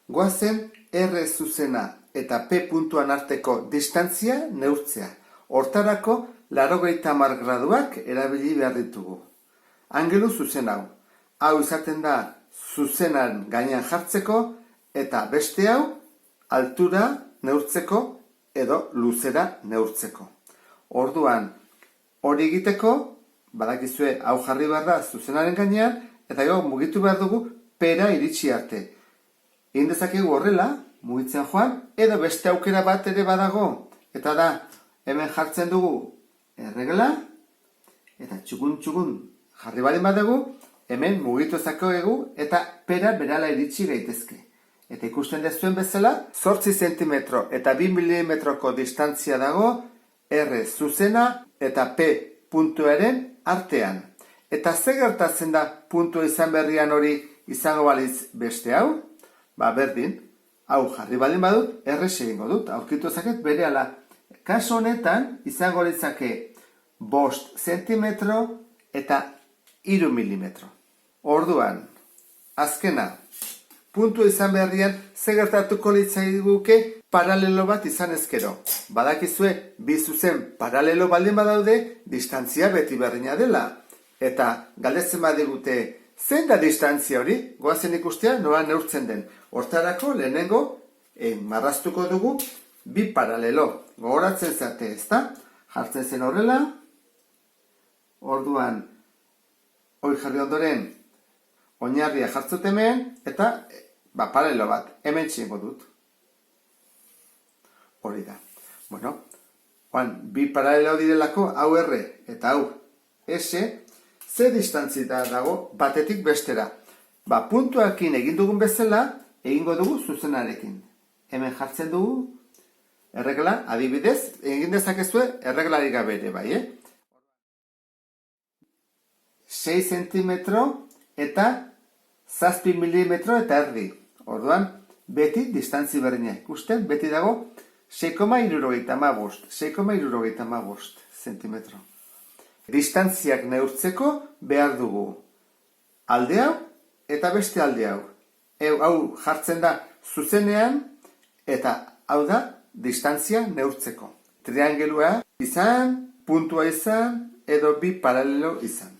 Goazen R zuzena eta P puntuan arteko distantzia neurtzea. Hortarako 90 graduak erabili behar ditugu. Angelu zuzen hau. Hau izaten da zuzenan gainean jartzeko eta beste hau altura neurtzeko edo luzera neurtzeko. Orduan, hori egiteko, badakizue hau jarri behar da zuzenaren gainean eta gero mugitu behar dugu pera iritsi arte. Egin dezakegu horrela, mugitzen joan, edo beste aukera bat ere badago. Eta da, hemen jartzen dugu erregla, eta txukun jarri baldin badugu, hemen mugitu ezakegu eta pera berala iritsi gaitezke. Eta ikusten dezuen bezala, 8 zentimetro eta 2 milimetroko distantzia dago R zuzena eta P puntuaren artean. Eta ze gertatzen da puntua izan berrian hori izango baliz beste hau? Berdin, hau jarri baldin badut, errez egingo dut, aurkitu ezaket berehala. Kaso honetan, izango litzake 5 zentimetro eta 3 milimetro. Orduan, azkena, puntua izan berrian, ze gertatuko litzaiguke paralelo bat izan ezkero. Badakizue, bi zuzen paralelo baldin badaude, distantzia beti berdina dela. Eta galdetzen badigute, zein da distantzia hori? Goazen ikustea nola neurtzen den. Hortarako lehenengo marraztuko dugu bi paralelo. Gogoratzen zate, ezta? Jartzen zen horrela. Orduan, hori jarri ondoren, oinarria jartzut hemen, eta paralelo bat, hemen txingo dut. Hori da. Bueno, bi paralelo direlako, hau R eta hau S, ze distantzia dago batetik bestera. Puntuakin egin dugun bezala, egingo dugu zuzenarekin. Hemen jartzen dugu erregla, adibidez, egin dezakezue erreglari gabe ere bai, 6 zentimetro eta 7 milimetro eta erdi. Orduan, beti distantzi berdina. Ikusten, beti dago 6,75 zentimetro. Distantziak neurtzeko behar dugu alde hau eta beste alde hau. Hau jartzen da zuzenean eta hau da distantzia neurtzeko. Triangelua izan, puntua izan edo bi paralelo izan.